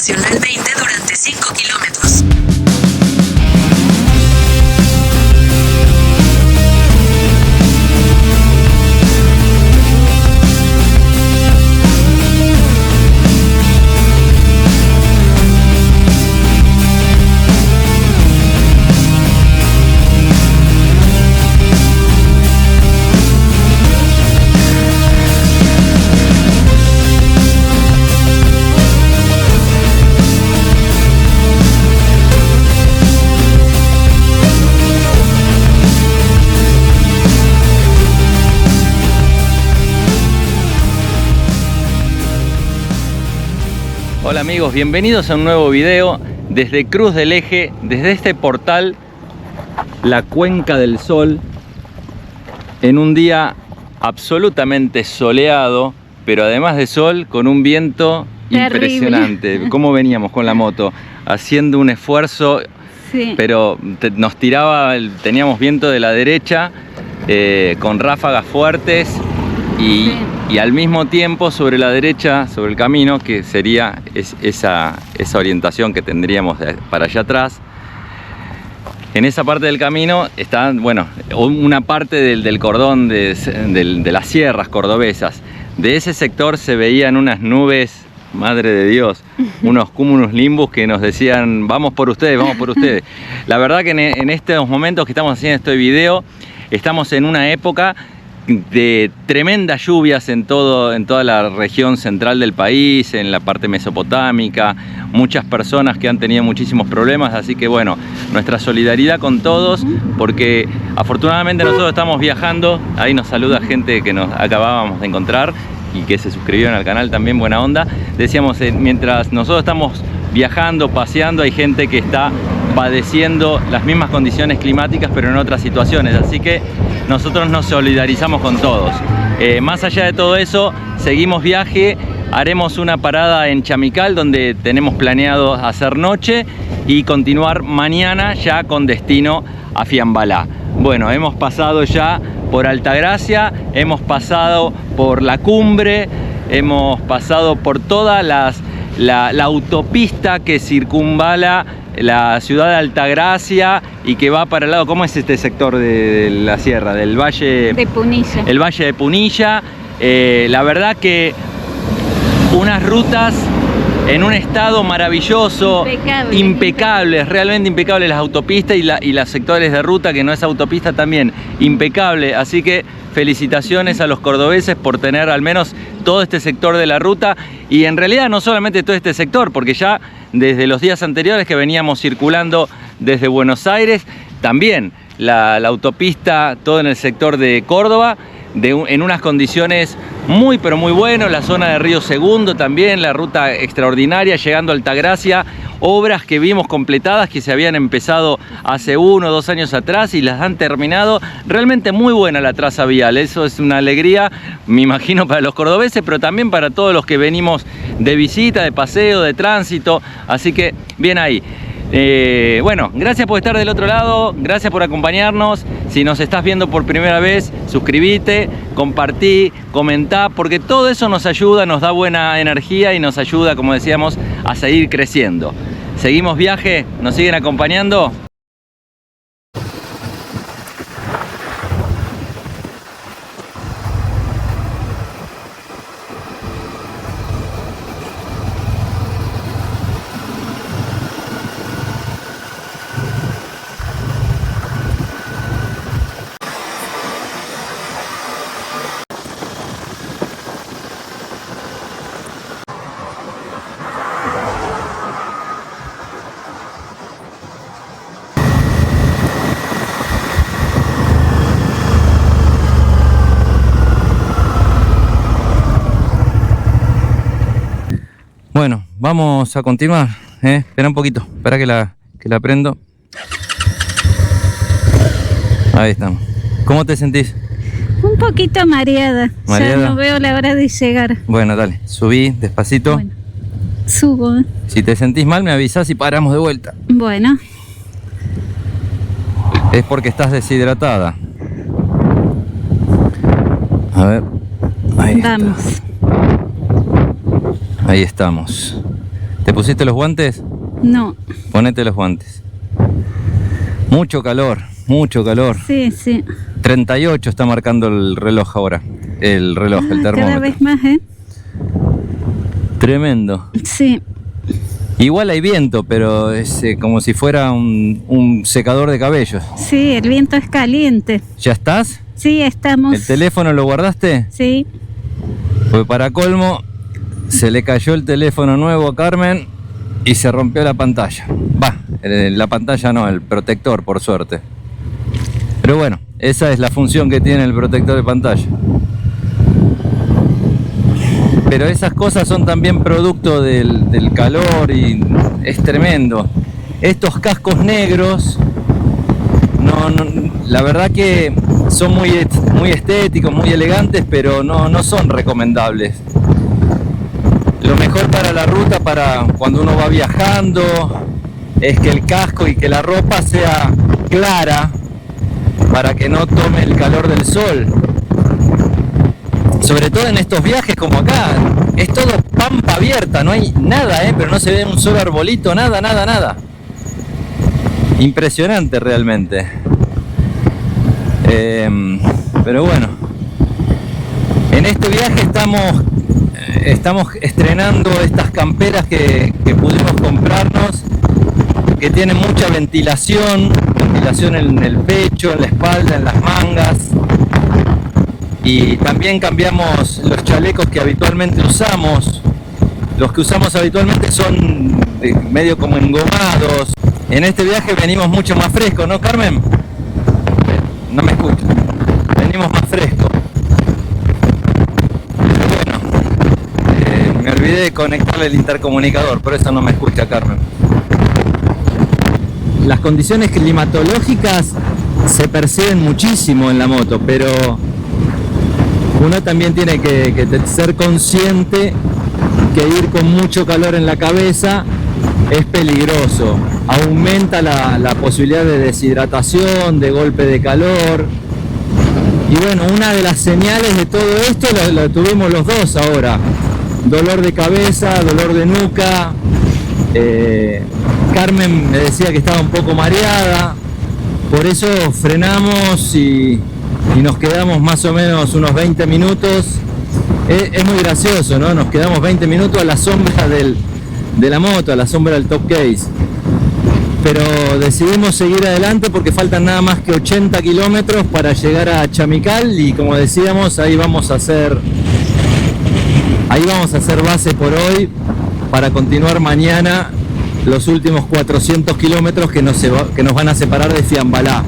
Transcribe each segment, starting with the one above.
Nacional 20 durante 5 kilómetros. Hola amigos, bienvenidos a un nuevo video desde Cruz del Eje, desde este portal, la Cuenca del Sol, en un día absolutamente soleado, pero además de sol, con un viento terrible. Impresionante. ¿Cómo veníamos con la moto? Haciendo un esfuerzo, sí. Pero nos tiraba, teníamos viento de la derecha, con ráfagas fuertes y... Sí. Y al mismo tiempo sobre la derecha, sobre el camino, que sería esa orientación que tendríamos para allá atrás. En esa parte del camino está, bueno, una parte del cordón de las sierras cordobesas. De ese sector se veían unas nubes, madre de Dios, unos cúmulos nimbus que nos decían, vamos por ustedes, vamos por ustedes. La verdad que en estos momentos que estamos haciendo este video, estamos en una época de tremendas lluvias en toda la región central del país, en la parte mesopotámica, muchas personas que han tenido muchísimos problemas, así que bueno, nuestra solidaridad con todos, porque afortunadamente nosotros estamos viajando. Ahí nos saluda gente que nos acabábamos de encontrar y que se suscribieron al canal también, buena onda. Decíamos, mientras nosotros estamos viajando, paseando, hay gente que está padeciendo las mismas condiciones climáticas pero en otras situaciones, así que nosotros nos solidarizamos con todos. Más allá de todo eso, seguimos viaje, haremos una parada en Chamical donde tenemos planeado hacer noche y continuar mañana ya con destino a Fiambalá. Bueno, hemos pasado ya por Altagracia, hemos pasado por la cumbre, hemos pasado por toda la autopista que circunvala la ciudad de Altagracia y que va para el lado. ¿Cómo es este sector de la sierra? Del Valle de Punilla. El Valle de Punilla. La verdad que unas rutas en un estado maravilloso, impecables, realmente impecables las autopistas y los sectores de ruta que no es autopista también, impecable. Así que felicitaciones a los cordobeses por tener al menos todo este sector de la ruta y en realidad no solamente todo este sector, porque ya desde los días anteriores que veníamos circulando desde Buenos Aires, también la autopista, todo en el sector de Córdoba, en unas condiciones muy pero muy buenas, la zona de Río Segundo también, la ruta extraordinaria, llegando a Altagracia, obras que vimos completadas que se habían empezado hace 1 o 2 años atrás y las han terminado. Realmente muy buena la traza vial, eso es una alegría, me imagino, para los cordobeses, pero también para todos los que venimos de visita, de paseo, de tránsito, así que bien ahí. Bueno, gracias por estar del otro lado, gracias por acompañarnos. Si nos estás viendo por primera vez, suscríbete, compartí, comentá, porque todo eso nos ayuda, nos da buena energía y nos ayuda, como decíamos, a seguir creciendo. ¿Seguimos viaje? ¿Nos siguen acompañando? Bueno, vamos a continuar. Espera un poquito, espera que la prendo. Ahí estamos. ¿Cómo te sentís? Un poquito mareada. ¿Mareada? Ya no veo la hora de llegar. Bueno, dale, subí despacito. Bueno, subo. Si te sentís mal, me avisás y paramos de vuelta. Bueno. Es porque estás deshidratada. A ver. Ahí vamos. Ahí estamos. ¿Te pusiste los guantes? No. Ponete los guantes. Mucho calor, mucho calor. Sí, sí. 38 está marcando el reloj ahora. El termómetro. Cada vez más, ¿eh? Tremendo. Sí. Igual hay viento, pero es como si fuera un secador de cabellos. Sí, el viento es caliente. ¿Ya estás? Sí, estamos. ¿El teléfono lo guardaste? Sí. Pues para colmo, se le cayó el teléfono nuevo a Carmen y se rompió la pantalla. La pantalla no, el protector, por suerte. Pero bueno, esa es la función que tiene el protector de pantalla. Pero esas cosas son también producto del calor y es tremendo. Estos cascos negros, la verdad que son muy estéticos, muy elegantes, pero no son recomendables. Lo mejor para la ruta, para cuando uno va viajando, es que el casco y que la ropa sea clara para que no tome el calor del sol. Sobre todo en estos viajes como acá, es todo pampa abierta, no hay nada, pero no se ve un solo arbolito, nada. Impresionante realmente. Pero bueno, en este viaje estamos estrenando estas camperas que pudimos comprarnos, que tienen mucha ventilación en el pecho, en la espalda, en las mangas. Y también cambiamos los chalecos que habitualmente usamos. Los que usamos habitualmente son medio como engomados. En este viaje venimos mucho más frescos, ¿no, Carmen? No me escucha. Venimos más frescos. Bueno, me olvidé de conectarle el intercomunicador, por eso no me escucha Carmen. Las condiciones climatológicas se perciben muchísimo en la moto, pero uno también tiene que ser consciente que ir con mucho calor en la cabeza es peligroso. Aumenta la posibilidad de deshidratación, de golpe de calor. Y bueno, una de las señales de todo esto lo tuvimos los dos ahora. Dolor de cabeza, dolor de nuca. Carmen me decía que estaba un poco mareada. Por eso frenamos y nos quedamos más o menos unos 20 minutos. Es muy gracioso, ¿no? Nos quedamos 20 minutos a la sombra de la moto, a la sombra del top case. Pero decidimos seguir adelante porque faltan nada más que 80 kilómetros para llegar a Chamical y como decíamos, ahí vamos a hacer base por hoy para continuar mañana los últimos 400 kilómetros que nos van a separar de Fiambalá.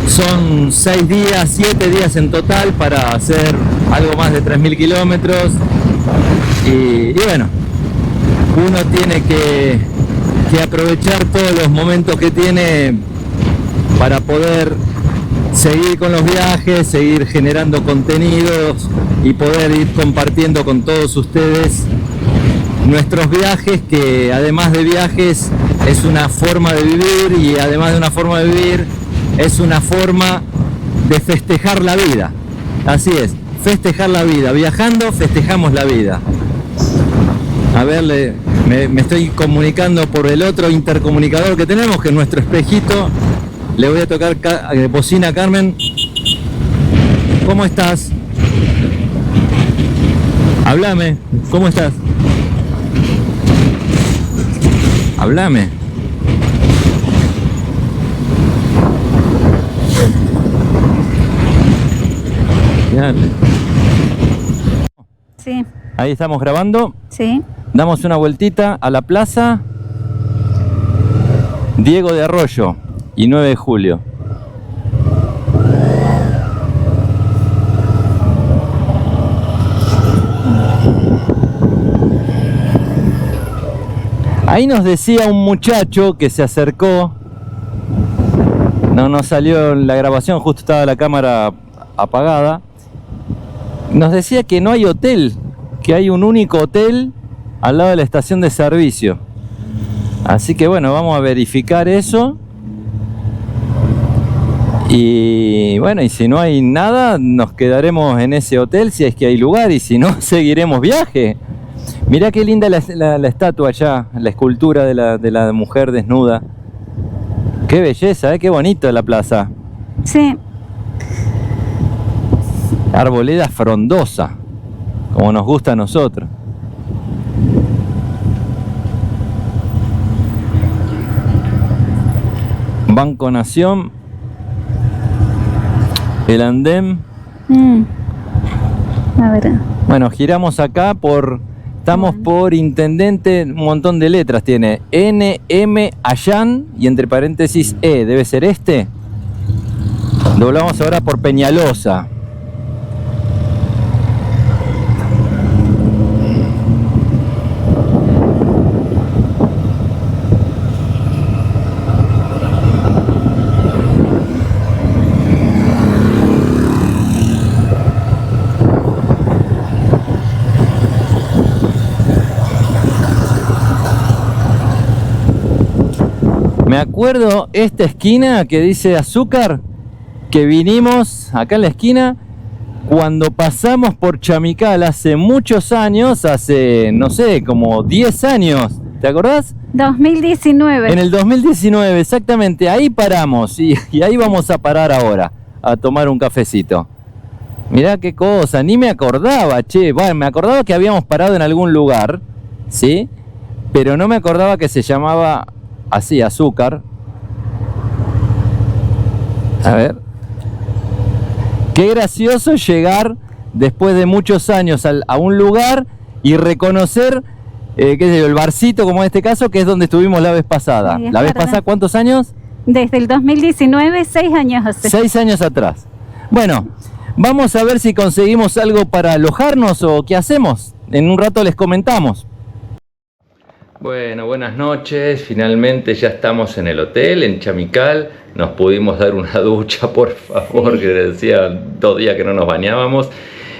Son 6 días, 7 días en total para hacer algo más de 3.000 kilómetros y bueno, uno tiene que aprovechar todos los momentos que tiene para poder seguir con los viajes, seguir generando contenidos y poder ir compartiendo con todos ustedes nuestros viajes, que además de viajes es una forma de vivir y además de una forma de vivir es una forma de festejar la vida. Así es, festejar la vida. Viajando festejamos la vida. A ver, me estoy comunicando por el otro intercomunicador que tenemos, que es nuestro espejito. Le voy a tocar bocina a Carmen. ¿Cómo estás? Háblame, ¿cómo estás? Háblame. Sí. Ahí estamos grabando. Sí. Damos una vueltita a la plaza Diego de Arroyo y 9 de julio. Ahí nos decía un muchacho que se acercó, no salió en la grabación, justo estaba la cámara apagada. Nos decía que no hay hotel, que hay un único hotel al lado de la estación de servicio. Así que bueno, vamos a verificar eso. Y bueno, y si no hay nada, nos quedaremos en ese hotel si es que hay lugar, y si no, seguiremos viaje. Mirá qué linda la estatua allá, la escultura de la mujer desnuda. Qué belleza, qué bonito la plaza. Sí. Arboleda frondosa, como nos gusta a nosotros. Banco Nación, el andén. A ver. Bueno, giramos acá estamos por Intendente, un montón de letras tiene. NM Allán y entre paréntesis E, debe ser este. Doblamos ahora por Peñalosa. Me acuerdo esta esquina que dice Azúcar, que vinimos acá en la esquina cuando pasamos por Chamical hace muchos años, hace, no sé, como 10 años, ¿te acordás? 2019. En el 2019, exactamente, ahí paramos y ahí vamos a parar ahora, a tomar un cafecito. Mirá qué cosa, ni me acordaba, che, bueno, me acordaba que habíamos parado en algún lugar, ¿sí? Pero no me acordaba que se llamaba así, Azúcar. A ver. Qué gracioso llegar después de muchos años a un lugar y reconocer, qué sé yo, el barcito como en este caso, que es donde estuvimos la vez pasada. Sí, ¿La vez pasada cuántos años? Desde el 2019, 6 años hace. 6 años atrás. Bueno, vamos a ver si conseguimos algo para alojarnos o qué hacemos. En un rato les comentamos. Bueno, buenas noches. Finalmente ya estamos en el hotel, en Chamical. Nos pudimos dar una ducha, por favor, que decía 2 días que no nos bañábamos.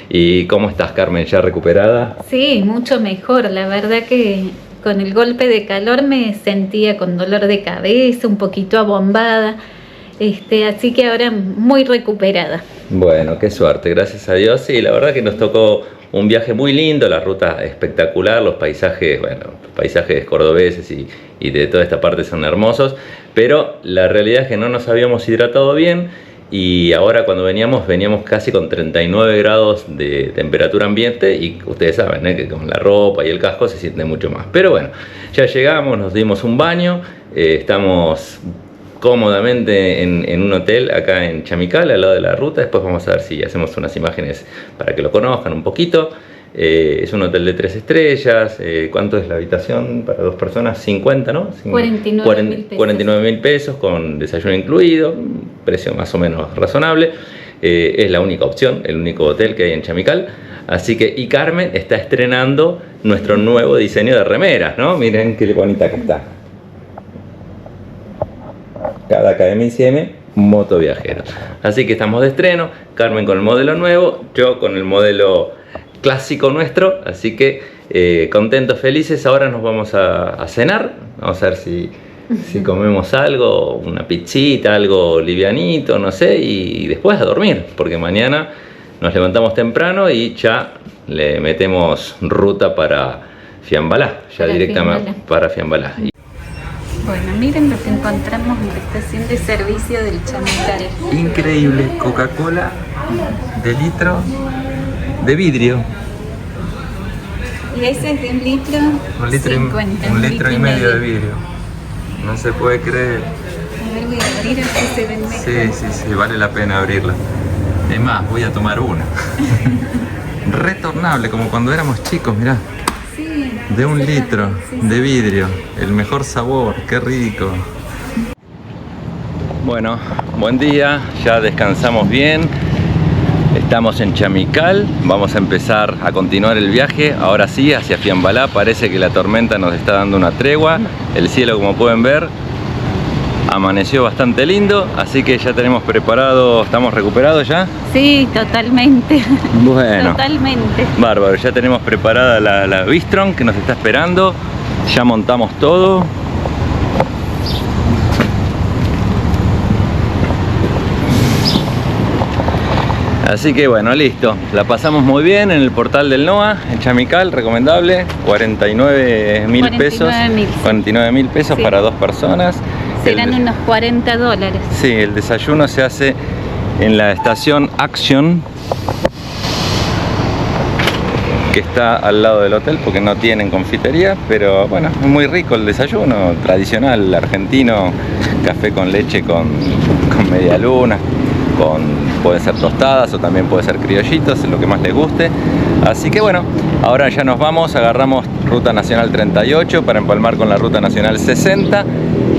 ¿Y cómo estás, Carmen? ¿Ya recuperada? Sí, mucho mejor. La verdad que con el golpe de calor me sentía con dolor de cabeza, un poquito abombada. Así que ahora muy recuperada. Bueno, qué suerte, gracias a Dios. Sí, la verdad que nos tocó un viaje muy lindo, la ruta espectacular, los paisajes, bueno, los paisajes cordobeses y de toda esta parte son hermosos, pero la realidad es que no nos habíamos hidratado bien y ahora cuando veníamos casi con 39 grados de temperatura ambiente y ustedes saben, que con la ropa y el casco se siente mucho más. Pero bueno, ya llegamos, nos dimos un baño, estamos cómodamente en un hotel acá en Chamical, al lado de la ruta. Después vamos a ver si hacemos unas imágenes para que lo conozcan un poquito. Es un hotel de 3 estrellas. ¿Cuánto es la habitación para 2 personas? 50, ¿no? 49.000 pesos con desayuno incluido, precio más o menos razonable. Es la única opción, el único hotel que hay en Chamical. Así que, y Carmen está estrenando nuestro nuevo diseño de remeras, ¿no? Miren qué bonita que está. Cada KM moto viajero. Así que estamos de estreno, Carmen con el modelo nuevo, yo con el modelo clásico nuestro, así que contentos, felices. Ahora nos vamos a cenar, vamos a ver si comemos algo, una pizzita, algo livianito, no sé, y después a dormir, porque mañana nos levantamos temprano y ya le metemos ruta para Fiambalá, ya directamente para Fiambalá. Bueno, miren lo que encontramos en la estación de servicio del Chamical. Increíble, Coca-Cola de litro de vidrio. Y ese es de 1 litro. 1 litro y medio de vidrio. No se puede creer. A ver, voy a abrir a ver si se ven mejor. Sí, vale la pena abrirla. Es más, voy a tomar una. Retornable, como cuando éramos chicos, mirá. Sí, de 1 litro de vidrio, el mejor sabor, qué rico. Bueno, buen día, ya descansamos bien. Estamos en Chamical, vamos a empezar a continuar el viaje, ahora sí, hacia Fiambalá. Parece que la tormenta nos está dando una tregua. El cielo, como pueden ver, amaneció bastante lindo, así que ya tenemos preparado. ¿Estamos recuperados ya? Sí, totalmente. Bueno, totalmente. Bárbaro, ya tenemos preparada la Bistron que nos está esperando. Ya montamos todo. Así que bueno, listo. La pasamos muy bien en el portal del NOA, en Chamical, recomendable. 49.000 pesos. 49.000 pesos sí. Para 2 personas. Serán unos $40. Sí, el desayuno se hace en la estación Action, que está al lado del hotel porque no tienen confitería, pero bueno, es muy rico el desayuno, tradicional argentino, café con leche con media luna, puede ser tostadas o también puede ser criollitos, lo que más les guste. Así que bueno, ahora ya nos vamos, agarramos Ruta Nacional 38 para empalmar con la Ruta Nacional 60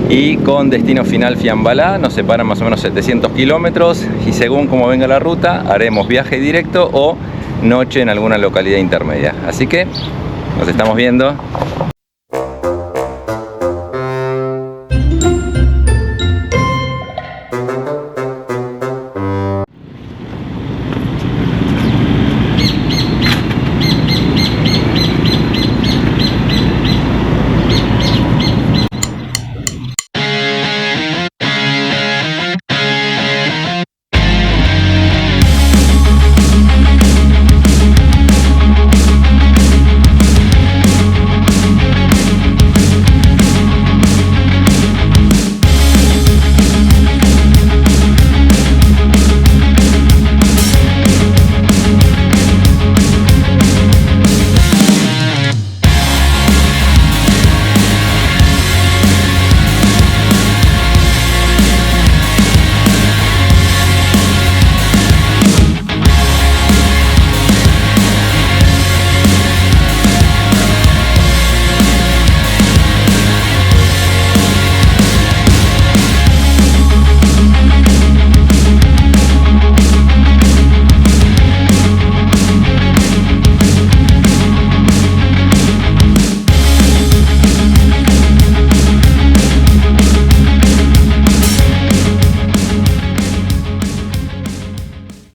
y con destino final Fiambalá. Nos separan más o menos 700 kilómetros y según como venga la ruta haremos viaje directo o noche en alguna localidad intermedia. Así que nos estamos viendo.